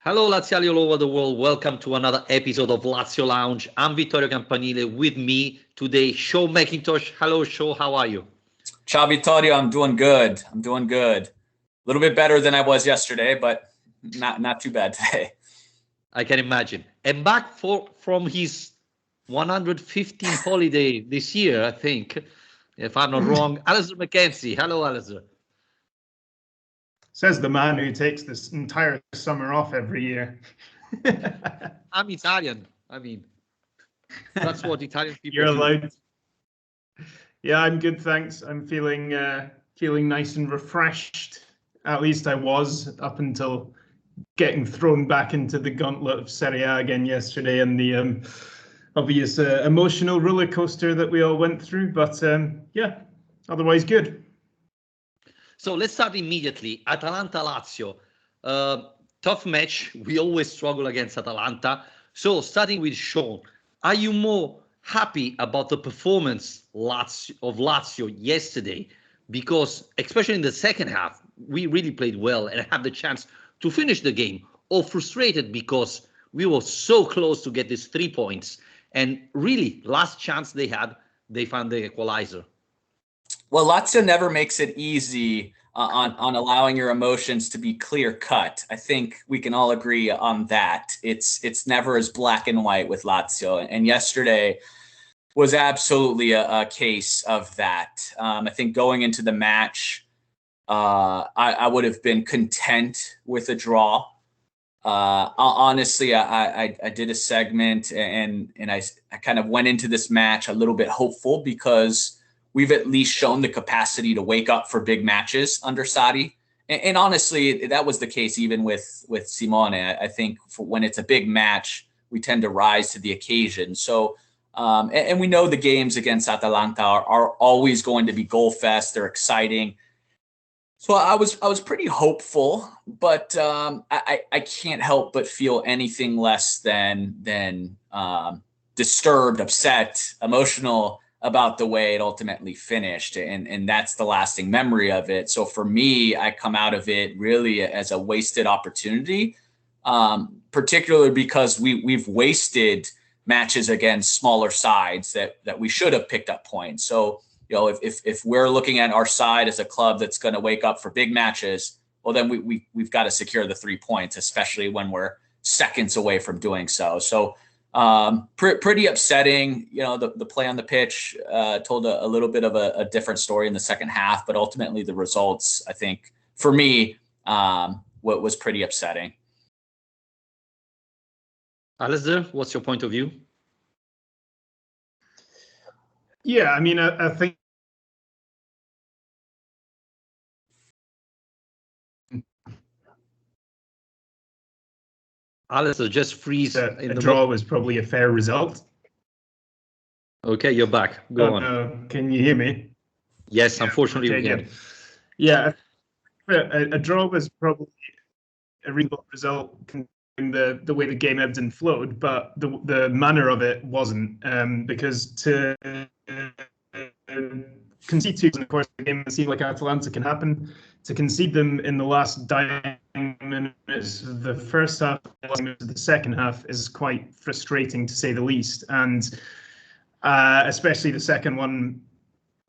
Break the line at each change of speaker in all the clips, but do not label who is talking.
Hello, Laziali all over the world. Welcome to another episode of Lazio Lounge. I'm Vittorio Campanile. With me today, Shawn McIntosh. Hello, Shaw. How are you?
Ciao, Vittorio. I'm doing good. A little bit better than I was yesterday, but not too bad today.
I can imagine. And back from his 115th holiday this year, I think, if I'm not wrong, Alasdair McKenzie. Hello, Alasdair.
Says the man who takes this entire summer off every year.
I'm Italian. I mean, that's what Italian people
You're
do.
allowed. Yeah, I'm good, thanks. I'm feeling nice and refreshed. At least I was up until getting thrown back into the gauntlet of Serie A again yesterday and the obvious emotional roller coaster that we all went through. But yeah, otherwise good.
So let's start immediately. Atalanta-Lazio. Tough match. We always struggle against Atalanta. So starting with Shawn, are you more happy about the performance of Lazio yesterday? Because especially in the second half, we really played well and had the chance to finish the game. Or frustrated because we were so close to get these 3 points. And really, last chance they had, they found the equalizer.
Well, Lazio never makes it easy on allowing your emotions to be clear cut. I think we can all agree on that. It's never as black and white with Lazio. And yesterday was absolutely a case of that. I think going into the match, I would have been content with a draw. Honestly, I did a segment and I kind of went into this match a little bit hopeful because we've at least shown the capacity to wake up for big matches under Sarri. And honestly, that was the case even with Simone. I think when it's a big match, we tend to rise to the occasion. So, and we know the games against Atalanta are always going to be goal fest. They're exciting. So I was pretty hopeful, but I can't help but feel anything less than disturbed, upset, emotional about the way it ultimately finished. And that's the lasting memory of it. So for me, I come out of it really as a wasted opportunity, particularly because we've wasted matches against smaller sides that we should have picked up points. So, you know, if we're looking at our side as a club that's going to wake up for big matches, well, then we've got to secure the 3 points, especially when we're seconds away from doing so. So, pretty upsetting. You know, the play on the pitch told a little bit of a different story in the second half, but ultimately the results, I think, for me, what was pretty upsetting.
Alasdair, what's your point of view?
Yeah, I mean, I think
Alasdair, just freeze.
a draw was probably a fair result.
Okay, you're back. Go on.
Can you hear me?
Yes, unfortunately we can.
Good. Yeah, a draw was probably a reasonable result considering the way the game ebbed and flowed, but the manner of it wasn't, because to concede two in the course of the game and see like Atalanta can happen, to concede them in the last dying minutes of the first half, the second half is quite frustrating to say the least, and especially the second one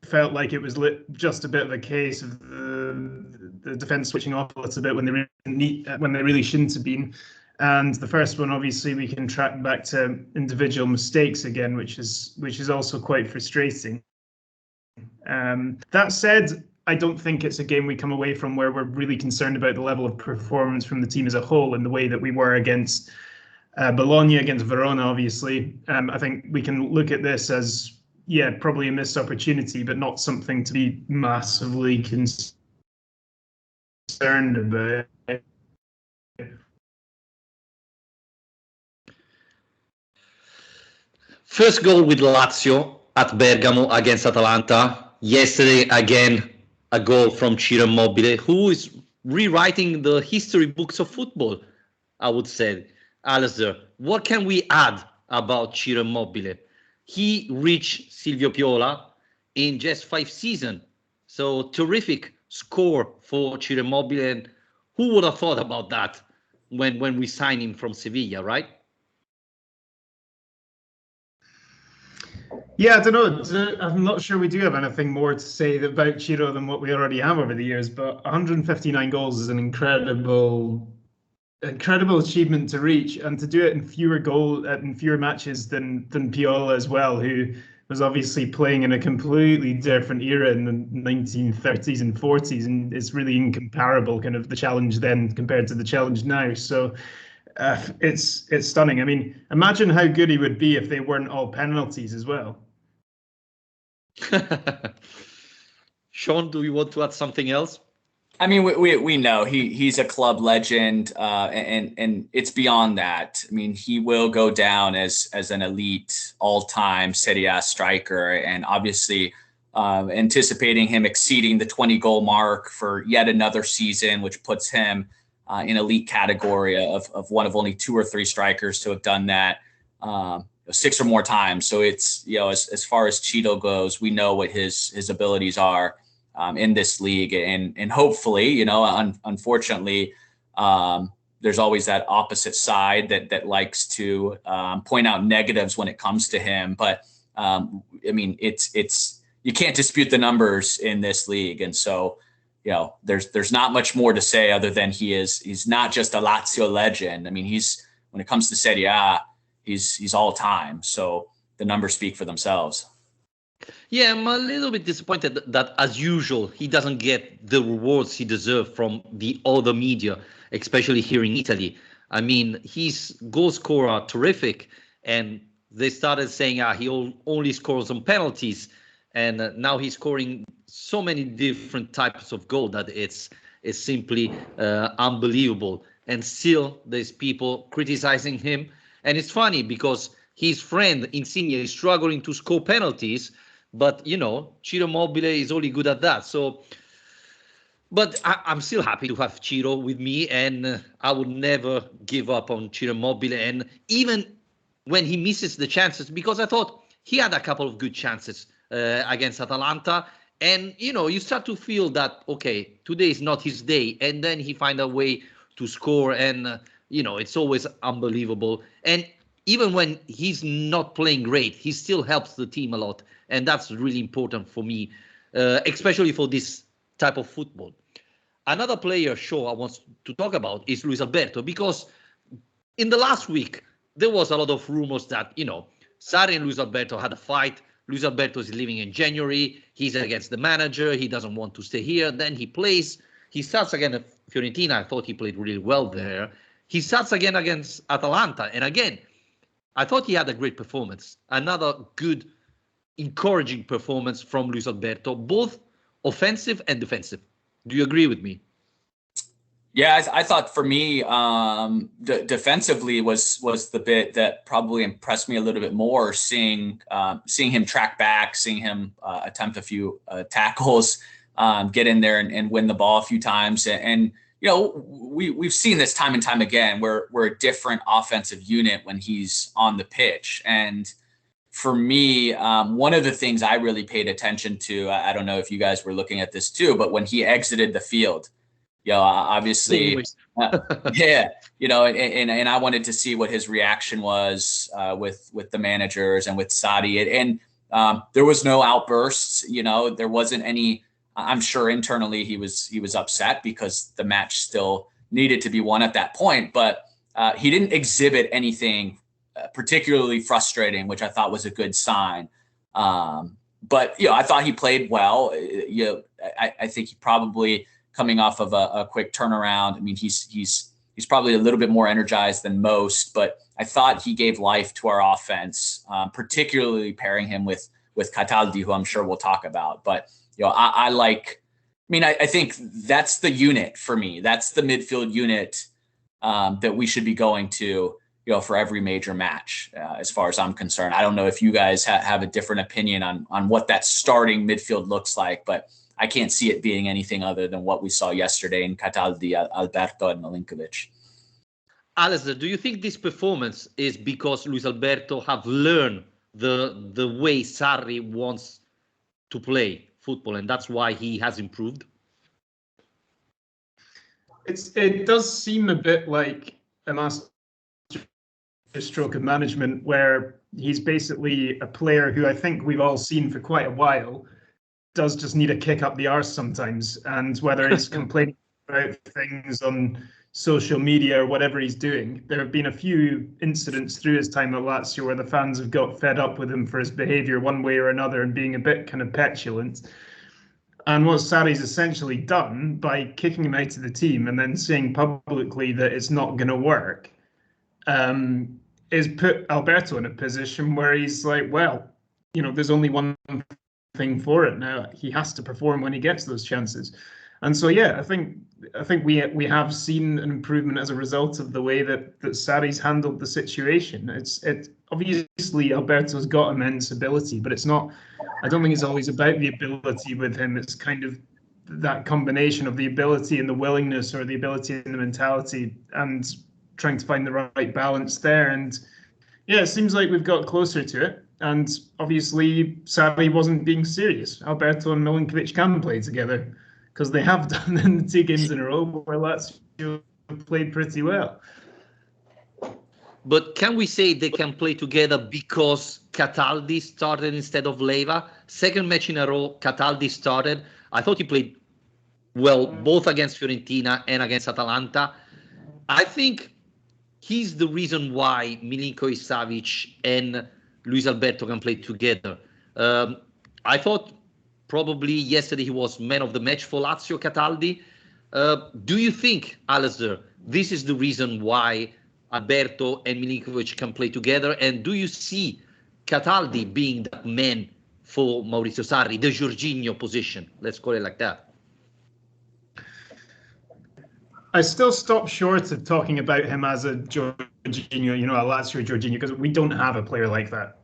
felt like it was just a bit of a case of the defense switching off a little bit when they really shouldn't have been. And the first one, obviously, we can track back to individual mistakes again, which is also quite frustrating. That said, I don't think it's a game we come away from where we're really concerned about the level of performance from the team as a whole and the way that we were against Bologna, against Verona, obviously. I think we can look at this as, yeah, probably a missed opportunity, but not something to be massively concerned about.
First goal with Lazio at Bergamo against Atalanta. Yesterday, again, a goal from Ciro Immobile, who is rewriting the history books of football, I would say. Alasdair, what can we add about Ciro Immobile? He reached Silvio Piola in just 5 seasons. So terrific score for Ciro Immobile. And who would have thought about that? when we signed him from Sevilla, right?
Yeah, I don't know. I'm not sure we do have anything more to say about Ciro than what we already have over the years, but 159 goals is an incredible achievement to reach, and to do it in fewer matches than Piola as well, who was obviously playing in a completely different era in the 1930s and 40s, and it's really incomparable, kind of the challenge then compared to the challenge now. So it's stunning. I mean, imagine how good he would be if they weren't all penalties as well.
Shawn, do you want to add something else?
I mean, we know he's a club legend, and it's beyond that. I mean, he will go down as an elite all-time Serie A striker, and obviously anticipating him exceeding the 20-goal mark for yet another season, which puts him in elite category of one of only 2 or 3 strikers to have done that 6 or more times. So it's, as far as Cheeto goes, we know what his abilities are in this league, and hopefully, unfortunately, there's always that opposite side that likes to point out negatives when it comes to him. But I mean, it's you can't dispute the numbers in this league, and so there's not much more to say other than he's not just a Lazio legend. I mean, when it comes to Serie A, he's all time. So the numbers speak for themselves.
Yeah, I'm a little bit disappointed that, as usual, he doesn't get the rewards he deserves from the other media, especially here in Italy. I mean, his goal scorer are terrific, and they started saying he only scores on penalties, and now he's scoring so many different types of goal that it's simply unbelievable. And still, there's people criticizing him, and it's funny because his friend Insigne is struggling to score penalties. But, Ciro Immobile is only good at that. So, but I'm still happy to have Ciro with me, and I would never give up on Ciro Immobile. And even when he misses the chances, because I thought he had a couple of good chances against Atalanta. And, you start to feel that, okay, today is not his day. And then he finds a way to score. And, it's always unbelievable. And even when he's not playing great, he still helps the team a lot. And that's really important for me, especially for this type of football. Another player, I want to talk about is Luis Alberto, because in the last week, there was a lot of rumors that, Sarri and Luis Alberto had a fight. Luis Alberto is leaving in January. He's against the manager. He doesn't want to stay here. Then he plays. He starts again at Fiorentina. I thought he played really well there. He starts again against Atalanta. And again, I thought he had a great performance. Another good, encouraging performance from Luis Alberto, both offensive and defensive. Do you agree with me?
Yeah, I thought for me, defensively was the bit that probably impressed me a little bit more. Seeing him track back, seeing him attempt a few tackles, get in there and win the ball a few times, and we've seen this time and time again. We're a different offensive unit when he's on the pitch, and for me, one of the things I really paid attention to, I don't know if you guys were looking at this too, but when he exited the field, obviously, yeah, and I wanted to see what his reaction was with the managers and with Sarri, and there was no outbursts. There wasn't any. I'm sure internally he was upset because the match still needed to be won at that point, but he didn't exhibit anything particularly frustrating, which I thought was a good sign. But I thought he played well. I think he probably, coming off of a quick turnaround, I mean, he's probably a little bit more energized than most, but I thought he gave life to our offense, particularly pairing him with Cataldi, who I'm sure we'll talk about. But I think that's the unit for me. That's the midfield unit that we should be going to, for every major match, as far as I'm concerned. I don't know if you guys have a different opinion on what that starting midfield looks like, but I can't see it being anything other than what we saw yesterday in Cataldi, Alberto, and Milinkovic.
Alasdair, do you think this performance is because Luis Alberto have learned the way Sarri wants to play football, and that's why he has improved?
It does seem a bit like a master stroke of management where he's basically a player who I think we've all seen for quite a while does just need a kick up the arse sometimes. And whether he's complaining about things on social media or whatever he's doing, there have been a few incidents through his time at Lazio where the fans have got fed up with him for his behaviour one way or another and being a bit kind of petulant. And what Sarri's essentially done by kicking him out of the team and then saying publicly that it's not going to work is put Alberto in a position where he's like, well, there's only one thing for it now. He has to perform when he gets those chances. And so, yeah, I think we have seen an improvement as a result of the way that Sarri's handled the situation. It's obviously Alberto's got immense ability, but it's not. I don't think it's always about the ability with him. It's kind of that combination of the ability and the willingness, or the ability and the mentality, and trying to find the right balance there. And yeah, it seems like we've got closer to it. And obviously, Sarri wasn't being serious. Alberto and Milinkovic can play together, because they have done in the 2 games in a row where Lazio played pretty well.
But can we say they can play together because Cataldi started instead of Leva? Second match in a row, Cataldi started. I thought he played well both against Fiorentina and against Atalanta. I think he's the reason why Milinkovic-Savic and Luis Alberto can play together. I thought probably yesterday he was man of the match for Lazio, Cataldi. Do you think, Alasdair, this is the reason why Alberto and Milinkovic can play together? And do you see Cataldi being that man for Maurizio Sarri, the Jorginho position? Let's call it like that.
I still stop short of talking about him as a Jorginho, a Lazio Jorginho, because we don't have a player like that.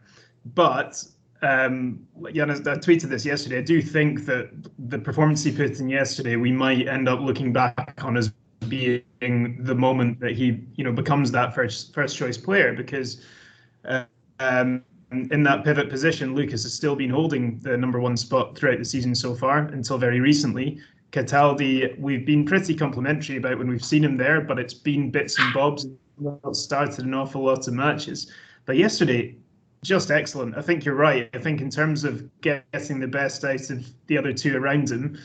But I tweeted this yesterday. I do think that the performance he put in yesterday, we might end up looking back on as being the moment that he, becomes that first choice player, because in that pivot position, Lucas has still been holding the number 1 spot throughout the season so far, until very recently. Cataldi, we've been pretty complimentary about when we've seen him there, but it's been bits and bobs. Not started an awful lot of matches, but yesterday, just excellent. I think you're right. I think in terms of getting the best out of the other 2 around him,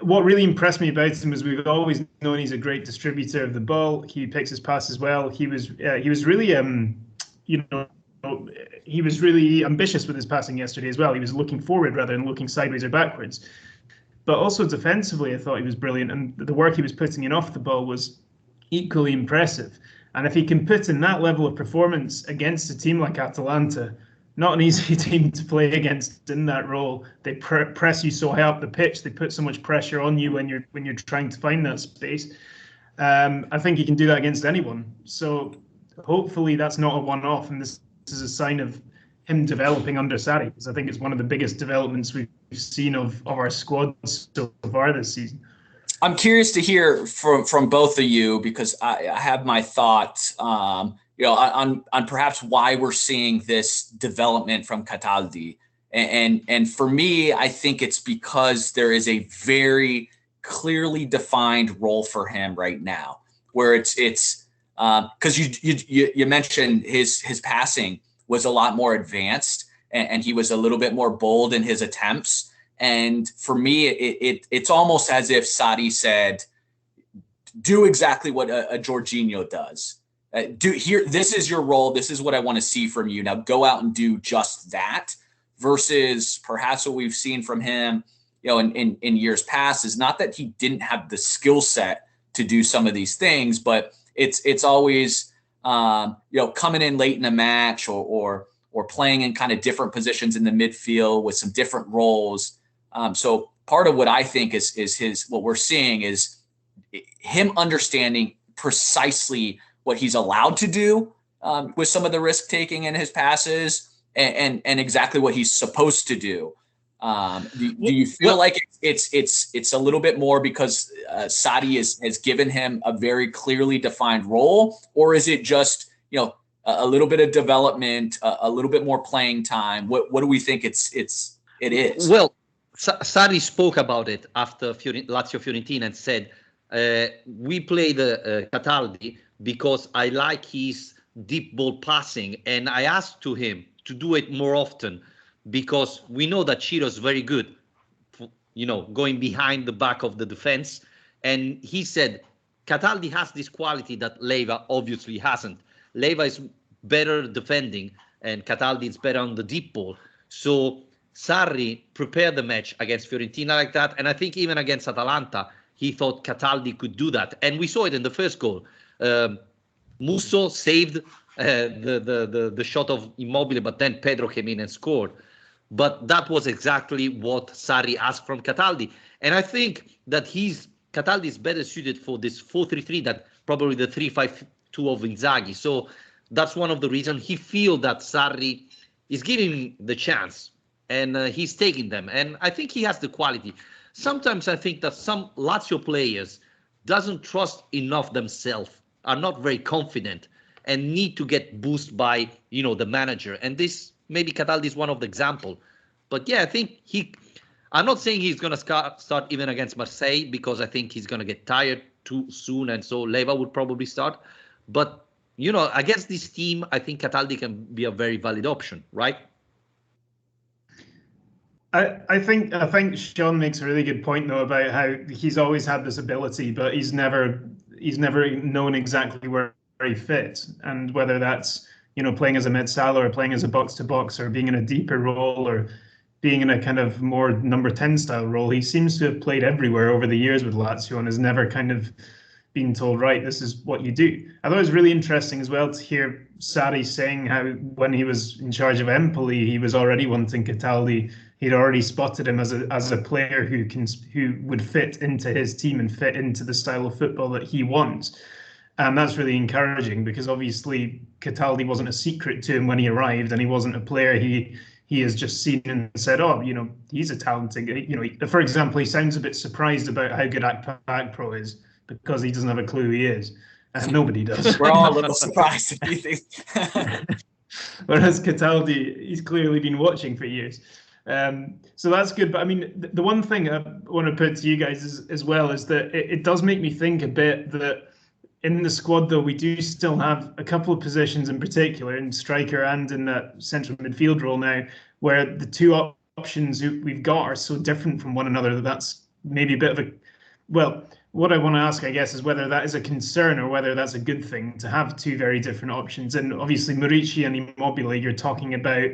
what really impressed me about him is we've always known he's a great distributor of the ball. He picks his passes well. He was really he was really ambitious with his passing yesterday as well. He was looking forward rather than looking sideways or backwards. But also defensively, I thought he was brilliant, and the work he was putting in off the ball was equally impressive. And if he can put in that level of performance against a team like Atalanta, not an easy team to play against in that role. They press you so high up the pitch. They put so much pressure on you when you're trying to find that space. I think he can do that against anyone. So hopefully that's not a one-off, and this is a sign of him developing under Sarri, because I think it's one of the biggest developments we've seen of our squad so far this season.
I'm curious to hear from both of you, because I have my thoughts, on perhaps why we're seeing this development from Cataldi. And for me, I think it's because there is a very clearly defined role for him right now, where it's because you mentioned his passing was a lot more advanced, and he was a little bit more bold in his attempts. And for me, it's almost as if Sarri said, do exactly what a Jorginho does. This is your role. This is what I want to see from you. Now go out and do just that, versus perhaps what we've seen from him, in years past, is not that he didn't have the skill set to do some of these things, but it's always, coming in late in a match or playing in kind of different positions in the midfield with some different roles. So part of what I think is what we're seeing is him understanding precisely what he's allowed to do with some of the risk taking in his passes, and exactly what he's supposed to do. Do you feel like it's a little bit more because Sarri has given him a very clearly defined role, or is it just a little bit of development, a little bit more playing time? What do we think it is?
Well, Sarri spoke about it after Lazio Fiorentina and said We played Cataldi because I like his deep ball passing, and I asked to him to do it more often because we know that Ciro's very good, going behind the back of the defense. And he said Cataldi has this quality that Leva obviously hasn't. Leva is better defending, and Cataldi is better on the deep ball. So Sarri prepared the match against Fiorentina like that, and I think even against Atalanta, he thought Cataldi could do that, and we saw it in the first goal. Musso saved the shot of Immobile, but then Pedro came in and scored. But that was exactly what Sarri asked from Cataldi, and I think that Cataldi is better suited for this 4-3-3 than probably the 3-5-2 of Inzaghi. So that's one of the reasons he feels that Sarri is giving him the chance, and he's taking them, and I think he has the quality. Sometimes I think that some Lazio players doesn't trust enough themselves, are not very confident, and need to get boosted by the manager. And this maybe Cataldi is one of the example. But yeah, I think I'm not saying he's gonna start even against Marseille because I think he's gonna get tired too soon, and so Leva would probably start. But against this team, I think Cataldi can be a very valid option, right?
I think Shawn makes a really good point though about how he's always had this ability, but he's never known exactly where he fits, and whether that's playing as a mid-sala or playing as a box-to-box or being in a deeper role or being in a kind of more number 10 style role. He seems to have played everywhere over the years with Lazio and has never kind of been told, right, this is what you do. I thought it was really interesting as well to hear Sarri saying how when he was in charge of Empoli, he was already wanting Cataldi. He'd already spotted him as a player who would fit into his team and fit into the style of football that he wants. And that's really encouraging because obviously Cataldi wasn't a secret to him when he arrived, and he wasn't a player he has just seen and said, oh, he's a talented, for example, he sounds a bit surprised about how good Akpro is because he doesn't have a clue who he is. And nobody does.
We're all a little surprised if you think.
Whereas Cataldi, he's clearly been watching for years. So that's good. But I mean, the one thing I want to put to you guys as well is that it does make me think a bit that in the squad, though, we do still have a couple of positions in particular, in striker and in that central midfield role now, where the two options we've got are so different from one another that that's maybe a bit of a... Well, what I want to ask, I guess, is whether that is a concern or whether that's a good thing to have two very different options. And obviously, Murici and Immobile, you're talking about,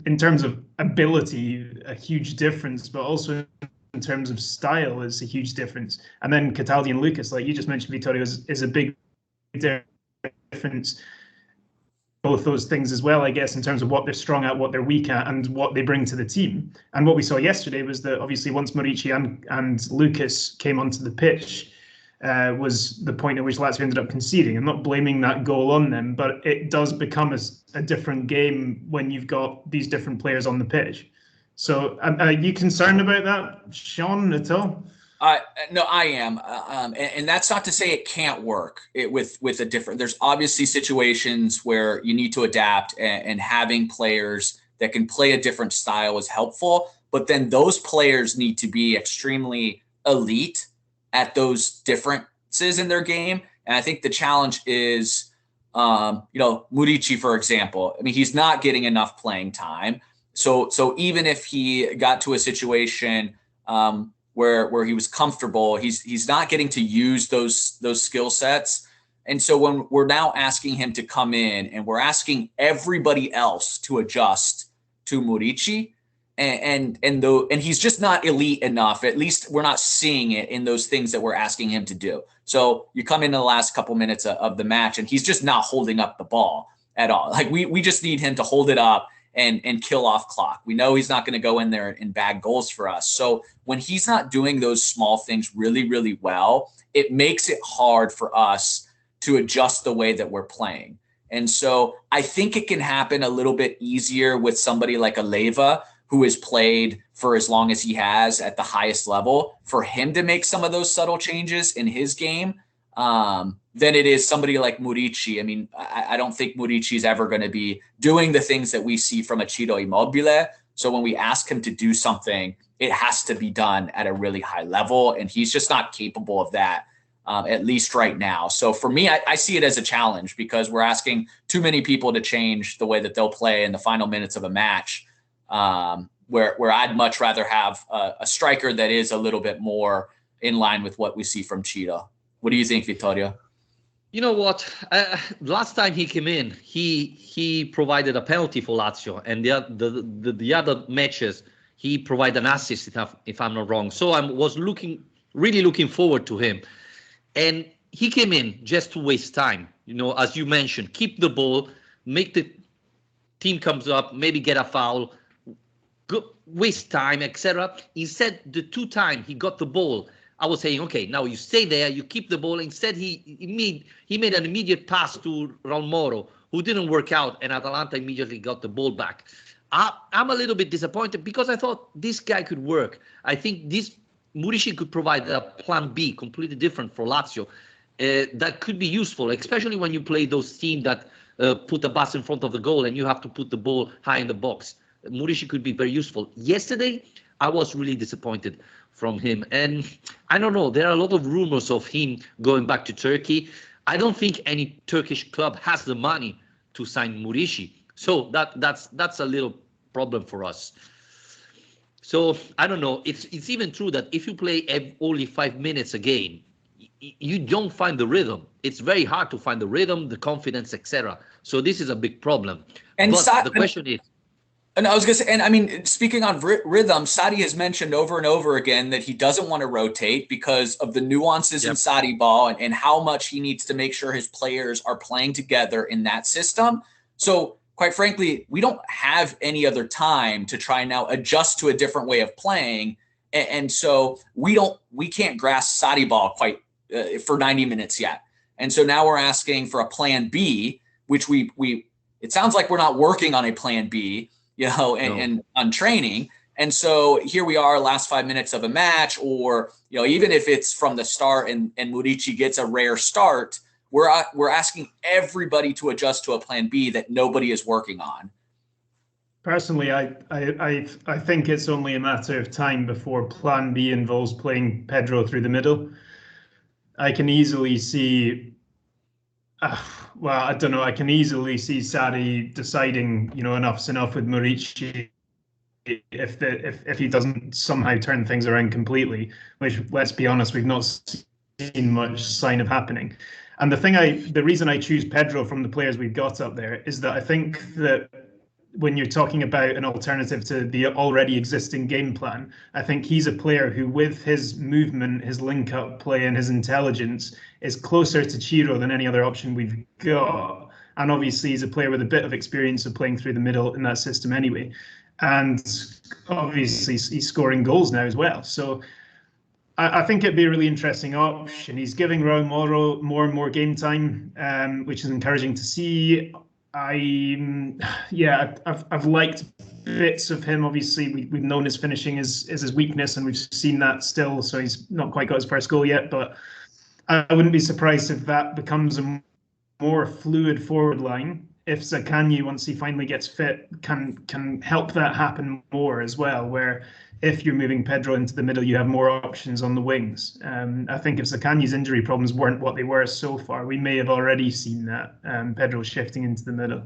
in terms of ability, a huge difference, but also in terms of style is a huge difference. And then Cataldi and Lucas, like you just mentioned, Vittorio, is a big difference. Both those things as well, I guess, in terms of what they're strong at, what they're weak at, and what they bring to the team. And what we saw yesterday was that obviously once Murici and Lucas came onto the pitch, was the point at which Lazio ended up conceding. I'm not blaming that goal on them, but it does become a different game when you've got these different players on the pitch. So are you concerned about that, Shawn, at all?
No, I am. And that's not to say it can't work with a different. There's obviously situations where you need to adapt, and having players that can play a different style is helpful. But then those players need to be extremely elite at those differences in their game. And I think the challenge is, Murici, for example. I mean, he's not getting enough playing time. So even if he got to a situation where he was comfortable, he's not getting to use those skill sets. And so when we're now asking him to come in, and we're asking everybody else to adjust to Murici, and he's just not elite enough. At least we're not seeing it in those things that we're asking him to do. So you come in the last couple minutes of the match, and he's just not holding up the ball at all. Like we just need him to hold it up and kill off clock. We know he's not going to go in there and bag goals for us. So when he's not doing those small things really, really well, it makes it hard for us to adjust the way that we're playing. And so I think it can happen a little bit easier with somebody like a Leva, who has played for as long as he has at the highest level, for him to make some of those subtle changes in his game, than it is somebody like Murici. I mean, I don't think Murici is ever going to be doing the things that we see from a Ciro Immobile, So when we ask him to do something, it has to be done at a really high level, and he's just not capable of that, at least right now. So for me, I see it as a challenge because we're asking too many people to change the way that they'll play in the final minutes of a match, where I'd much rather have a striker that is a little bit more in line with what we see from Ciro. What do you think, Vittorio?
You know what? Last time he came in, he provided a penalty for Lazio, and the other matches he provided an assist, if I'm not wrong. So I was really looking forward to him, and he came in just to waste time. You know, as you mentioned, keep the ball, make the team comes up, maybe get a foul, waste time, etc. Instead, the 2 times he got the ball, I was saying, okay, now you stay there, you keep the ball. Instead, he made an immediate pass to Raul Moro, who didn't work out, and Atalanta immediately got the ball back. I'm a little bit disappointed because I thought this guy could work. I think this Muricy could provide a plan B, completely different for Lazio, that could be useful, especially when you play those teams that put the bus in front of the goal and you have to put the ball high in the box. Muricy could be very useful. Yesterday, I was really disappointed from him. And I don't know, there are a lot of rumors of him going back to Turkey. I don't think any Turkish club has the money to sign Muricy. So that's a little problem for us. So I don't know. It's even true that if you play only 5 minutes a game, you don't find the rhythm. It's very hard to find the rhythm, the confidence, etc. So this is a big problem. And the question is,
and I was going to say, and I mean, speaking on rhythm, Sadi has mentioned over and over again that he doesn't want to rotate because of the nuances in Sadi ball and how much he needs to make sure his players are playing together in that system. So quite frankly, we don't have any other time to try now adjust to a different way of playing. And so we can't grasp Sadi ball quite for 90 minutes yet. And so now we're asking for a plan B, which it sounds like we're not working on a plan B, and on training. And so here we are, last 5 minutes of a match, or, even if it's from the start and Muricy gets a rare start, we're asking everybody to adjust to a plan B that nobody is working on.
Personally, I think it's only a matter of time before plan B involves playing Pedro through the middle. I can easily see, I don't know. I can easily see Sadi deciding, enough's enough with Muricy if he doesn't somehow turn things around completely, which, let's be honest, we've not seen much sign of happening. And the reason I choose Pedro from the players we've got up there is that I think that when you're talking about an alternative to the already existing game plan, I think he's a player who, with his movement, his link-up play, and his intelligence, is closer to Ciro than any other option we've got. And obviously, he's a player with a bit of experience of playing through the middle in that system anyway. And obviously, he's scoring goals now as well. So I think it'd be a really interesting option. He's giving Raul Moro more and more game time, which is encouraging to see. I've liked bits of him. Obviously, we've known his finishing is his weakness, and we've seen that still. So he's not quite got his first goal yet, but I wouldn't be surprised if that becomes a more fluid forward line. If Zaccagni, once he finally gets fit, can help that happen more as well, where if you're moving Pedro into the middle, you have more options on the wings. I think if Zaccagni's injury problems weren't what they were so far, we may have already seen that, Pedro shifting into the middle.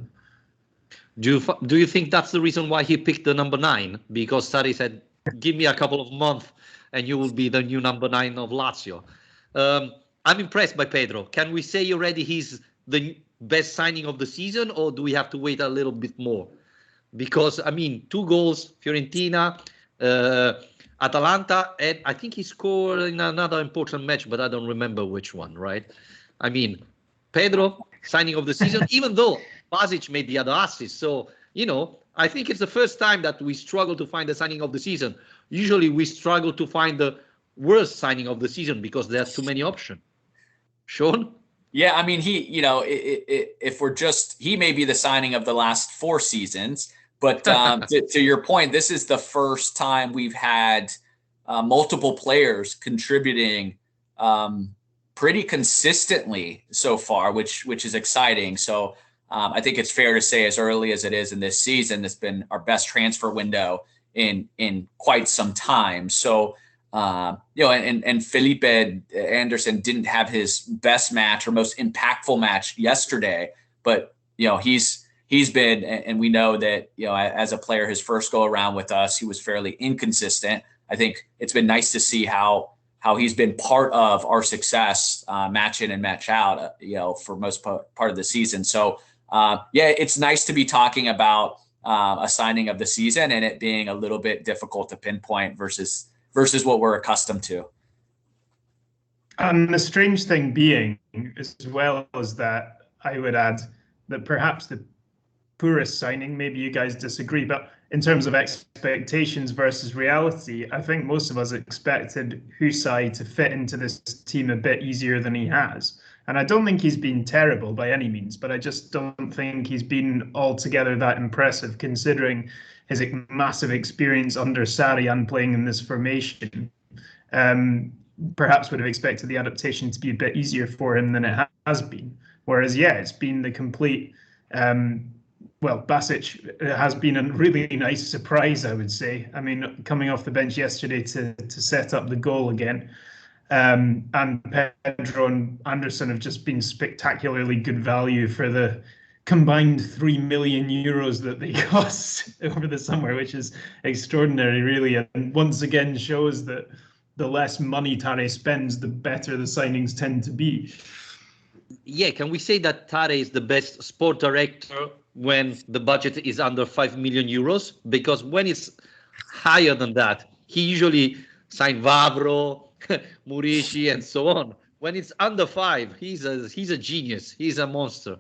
Do you think that's the reason why he picked the number 9? Because Sari said, give me a couple of months and you will be the new number 9 of Lazio. I'm impressed by Pedro. Can we say already he's the best signing of the season, or do we have to wait a little bit more? Because, 2 goals, Fiorentina, Atalanta, and I think he scored in another important match, but I don't remember which one, right? Pedro, signing of the season, even though Basic made the other assist. So, I think it's the first time that we struggle to find the signing of the season. Usually we struggle to find the worst signing of the season because there's too many options. Shawn?
Yeah, he may be the signing of the last 4 seasons. But to your point, this is the first time we've had multiple players contributing pretty consistently so far, which is exciting. So I think it's fair to say, as early as it is in this season, it's been our best transfer window in quite some time. So, and Felipe Anderson didn't have his best match or most impactful match yesterday, but he's been, and we know that as a player, his first go around with us, he was fairly inconsistent. I think it's been nice to see how he's been part of our success, match in and match out, for most part of the season. So, it's nice to be talking about a signing of the season and it being a little bit difficult to pinpoint versus what we're accustomed to.
And the strange thing being, as well as that, I would add that perhaps the poorest signing, maybe you guys disagree, but in terms of expectations versus reality, I think most of us expected Husai to fit into this team a bit easier than he has. And I don't think he's been terrible by any means, but I just don't think he's been altogether that impressive considering his massive experience under Sarri and playing in this formation. Perhaps would have expected the adaptation to be a bit easier for him than it has been. Whereas, it's been the complete... Basic has been a really nice surprise, I would say. I mean, coming off the bench yesterday to set up the goal again. And Pedro and Anderson have just been spectacularly good value for the combined €3 million that they cost over the summer, which is extraordinary, really. And once again shows that the less money Tare spends, the better the signings tend to be.
Yeah, can we say that Tare is the best sport director when the budget is under €5 million? Because when it's higher than that, he usually sign Vavro, Murici, and so on. When it's under 5, he's a genius. He's a monster.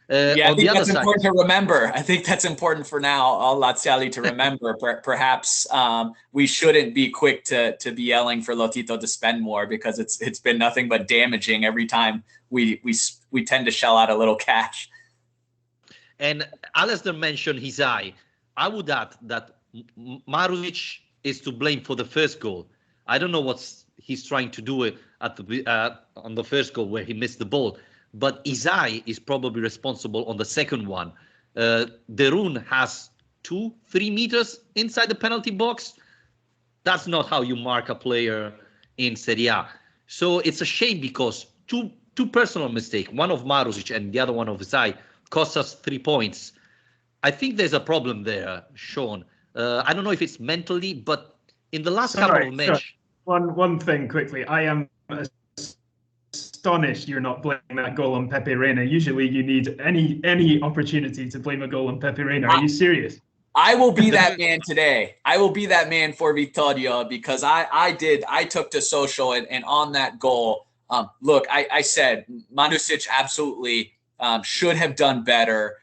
I think that's important to remember. I think that's important for now, all Laziali to remember. Perhaps we shouldn't be quick to be yelling for Lotito to spend more, because it's been nothing but damaging every time we tend to shell out a little cash.
And Alasdair mentioned his eye. I would add that Marusic is to blame for the first goal. I don't know what he's trying to do on the first goal where he missed the ball, but his eye is probably responsible on the second one. Derun has 2-3 meters inside the penalty box. That's not how you mark a player in Serie A. So it's a shame because two personal mistakes, one of Marusic and the other one of his eye, cost us 3 points. I think there's a problem there, Shawn. I don't know if it's mentally, but in the last couple of matches...
One thing quickly. I am astonished you're not blaming that goal on Pepe Reina. Usually you need any opportunity to blame a goal on Pepe Reina. Are you serious?
I will be that man today. I will be that man for Vittorio, because I took to social and on that goal, look, I said Marusic absolutely should have done better.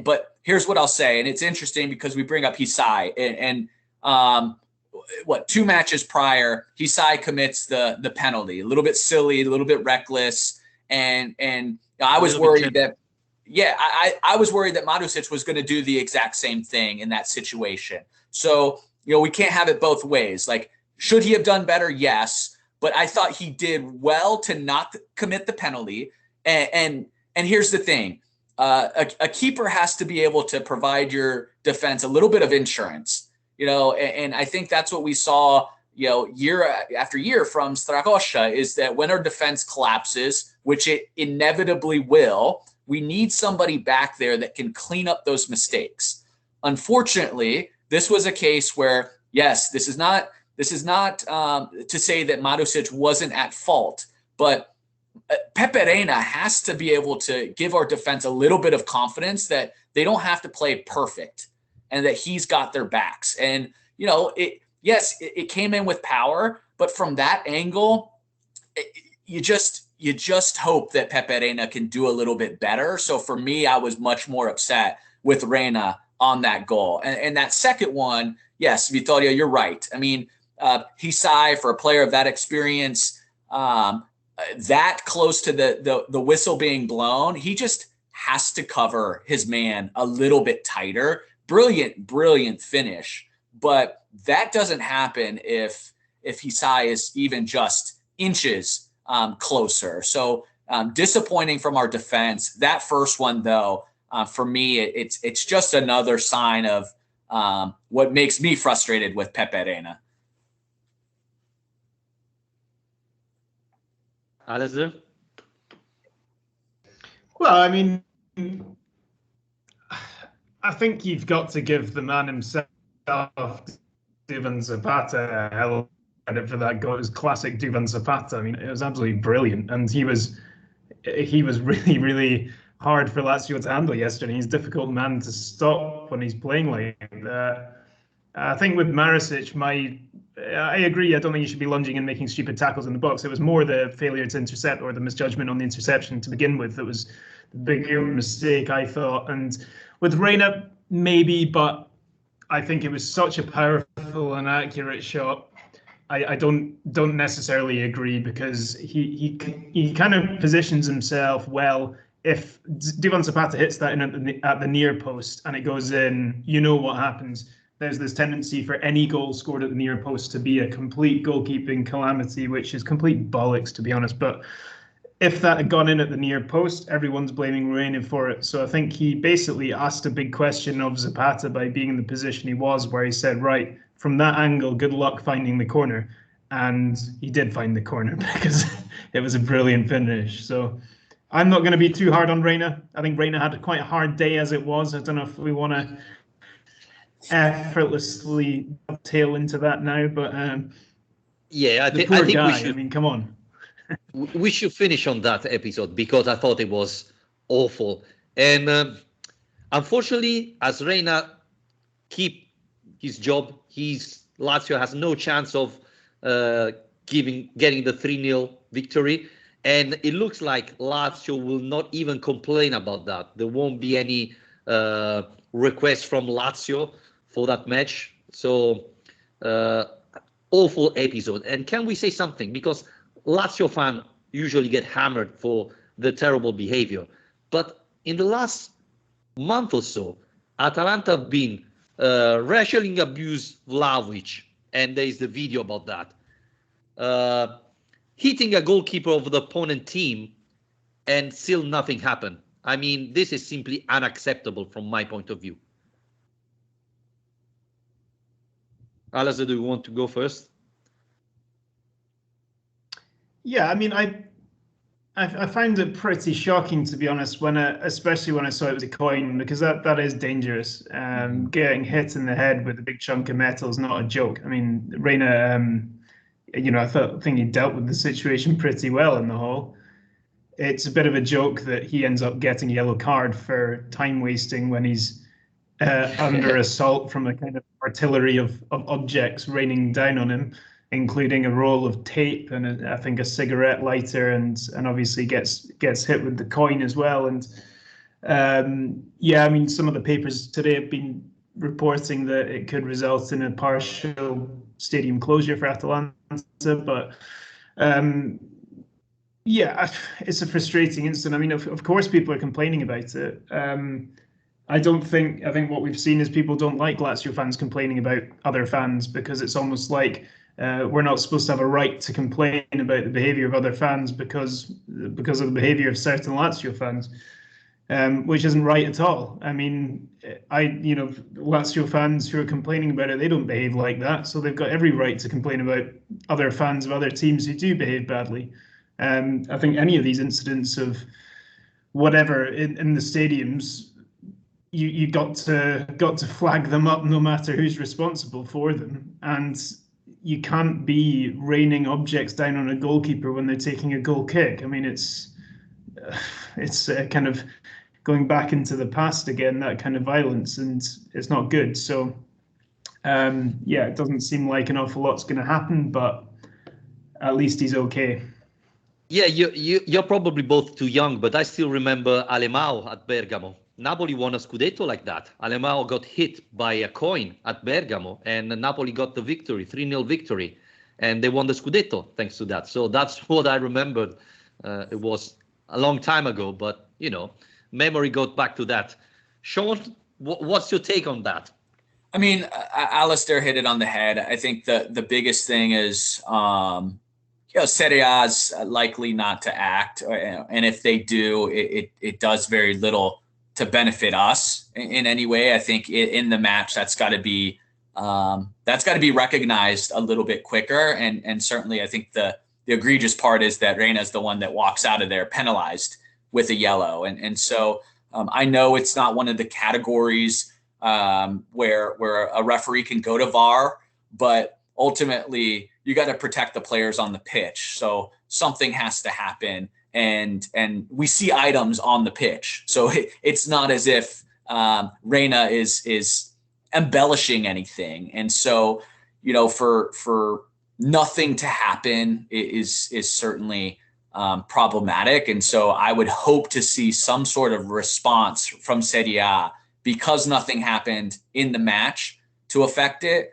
But here's what I'll say, and it's interesting because we bring up Husai, and 2 matches prior, Husai commits the penalty, a little bit silly, a little bit reckless, and I was worried that I was worried that Marusic was going to do the exact same thing in that situation. So we can't have it both ways. Like, should he have done better? Yes, but I thought he did well to not commit the penalty. And here's the thing. A keeper has to be able to provide your defense a little bit of insurance, and I think that's what we saw, year after year from Strakosha, is that when our defense collapses, which it inevitably will, we need somebody back there that can clean up those mistakes. Unfortunately, this was a case where, yes, this is not to say that Marusic wasn't at fault, but Pepe Reina has to be able to give our defense a little bit of confidence that they don't have to play perfect and that he's got their backs. And, it came in with power, but from that angle, you just hope that Pepe Reina can do a little bit better. So for me, I was much more upset with Reina on that goal. And that second one, yes, Vittorio, you're right. I mean, Husai, for a player of that experience, that close to the whistle being blown, he just has to cover his man a little bit tighter. Brilliant finish. But that doesn't happen if Husai is even just inches closer. So disappointing from our defense. That first one, though, For me, it's just another sign of what makes me frustrated with Pepe Reina.
Alasdair?
Well, I mean, I think you've got to give the man himself, Duvan Zapata, a hell of credit for that goal. It was classic Duvan Zapata. I mean, it was absolutely brilliant, and he was really, really hard for Lazio to handle yesterday. He's a difficult man to stop when he's playing like that. I think with Marisic, I agree. I don't think you should be lunging and making stupid tackles in the box. It was more the failure to intercept or the misjudgment on the interception to begin with that was the bigger mistake, I thought. And with Reina, maybe, but I think it was such a powerful and accurate shot. I don't necessarily agree because he kind of positions himself well. If Duvan Zapata hits that in at the near post and it goes in, you know what happens. There's this tendency for any goal scored at the near post to be a complete goalkeeping calamity, which is complete bollocks, to be honest. But if that had gone in at the near post, everyone's blaming Reina for it. So I think he basically asked a big question of Zapata by being in the position he was, where he said, right, from that angle, good luck finding the corner. And he did find the corner because it was a brilliant finish. So I'm not going to be too hard on Reina. I think Reina had quite a hard day as it was. I don't know if we want to effortlessly tail into that now, but
yeah, I think
guy,
we should.
I mean, come on.
We should finish on that episode because I thought it was awful. And unfortunately, as Reina keep his job, Lazio has no chance of getting the 3-0 victory. And it looks like Lazio will not even complain about that. There won't be any request from Lazio for that match. So awful episode. And can we say something? Because Lazio fans usually get hammered for the terrible behavior. But in the last month or so, Atalanta have been racially abused Vlahovic, and there is the video about that. Hitting a goalkeeper of the opponent team, and still nothing happened. I mean, this is simply unacceptable from my point of view. Alasdair, do you want to go first?
Yeah, I mean, I find it pretty shocking, to be honest, especially when I saw it was a coin, because that is dangerous. Getting hit in the head with a big chunk of metal is not a joke. I mean, Reina, I think he dealt with the situation pretty well in the hall. It's a bit of a joke that he ends up getting a yellow card for time wasting when he's under assault from a kind of artillery of objects raining down on him, including a roll of tape and I think a cigarette lighter, and obviously gets hit with the coin as well. And I mean, some of the papers today have been reporting that it could result in a partial stadium closure for Atalanta, but it's a frustrating incident. I mean, of course people are complaining about it. I think what we've seen is people don't like Lazio fans complaining about other fans, because it's almost like we're not supposed to have a right to complain about the behavior of other fans because of the behavior of certain Lazio fans, which isn't right at all. I mean, Lazio fans who are complaining about it, they don't behave like that, so they've got every right to complain about other fans of other teams who do behave badly. I think any of these incidents of whatever in the stadiums, you got to flag them up no matter who's responsible for them. And you can't be raining objects down on a goalkeeper when they're taking a goal kick. I mean, it's kind of going back into the past again, that kind of violence, and it's not good. So it doesn't seem like an awful lot's going to happen, but at least he's okay.
Yeah, you're probably both too young, but I still remember Alemão at Bergamo. Napoli won a Scudetto like that. Alemão got hit by a coin at Bergamo, and Napoli got the victory, 3-0 victory, and they won the Scudetto thanks to that. So that's what I remembered. It was a long time ago, but, memory got back to that. Shawn, what's your take on that?
I mean, Alasdair hit it on the head. I think the biggest thing is Serie A is likely not to act, and if they do, it does very little benefit us in any way. I think in the match that's got to be recognized a little bit quicker. And certainly I think the egregious part is that Reina is the one that walks out of there penalized with a yellow. And so I know it's not one of the categories where a referee can go to VAR, but ultimately you got to protect the players on the pitch. So something has to happen. And we see items on the pitch. So it's not as if Reina is embellishing anything. And so, for nothing to happen is certainly problematic. And so I would hope to see some sort of response from Serie A because nothing happened in the match to affect it.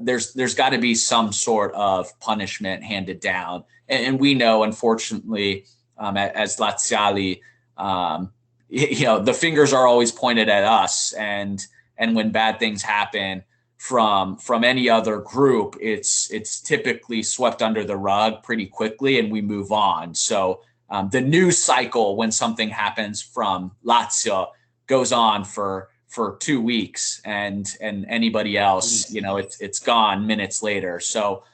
There's got to be some sort of punishment handed down. And we know, unfortunately, as Laziali, the fingers are always pointed at us. And when bad things happen from any other group, it's typically swept under the rug pretty quickly and we move on. So the news cycle when something happens from Lazio goes on for 2 weeks and anybody else, it's gone minutes later. So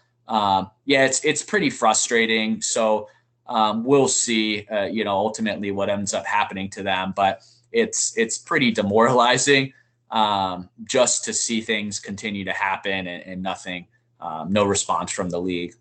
it's pretty frustrating. So we'll see, ultimately what ends up happening to them, but it's pretty demoralizing just to see things continue to happen and nothing, no response from the league.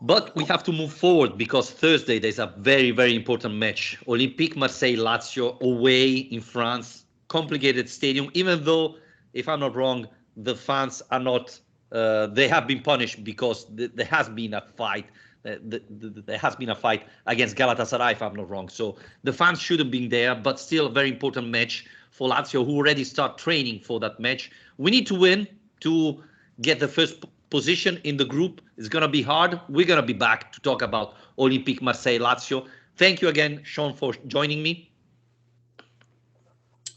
But we have to move forward because Thursday there's a very, very important match. Olympique Marseille Lazio away in France, complicated stadium, even though, if I'm not wrong, the fans are not, they have been punished because there has been a fight. There has been a fight against Galatasaray, if I'm not wrong. So the fans should have been there, but still a very important match for Lazio, who already start training for that match. We need to win to get the first position in the group. It's going to be hard. We're going to be back to talk about Olympique Marseille Lazio. Thank you again, Shawn, for joining me.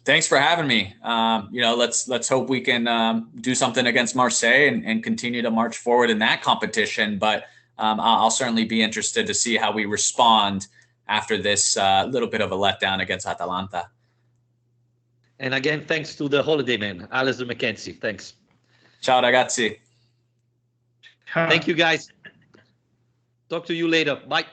Thanks for having me. Let's hope we can do something against Marseille and continue to march forward in that competition. But I'll certainly be interested to see how we respond after this little bit of a letdown against Atalanta.
And again, thanks to the holiday man, Alasdair McKenzie. Thanks.
Ciao, ragazzi.
Thank you, guys. Talk to you later. Bye.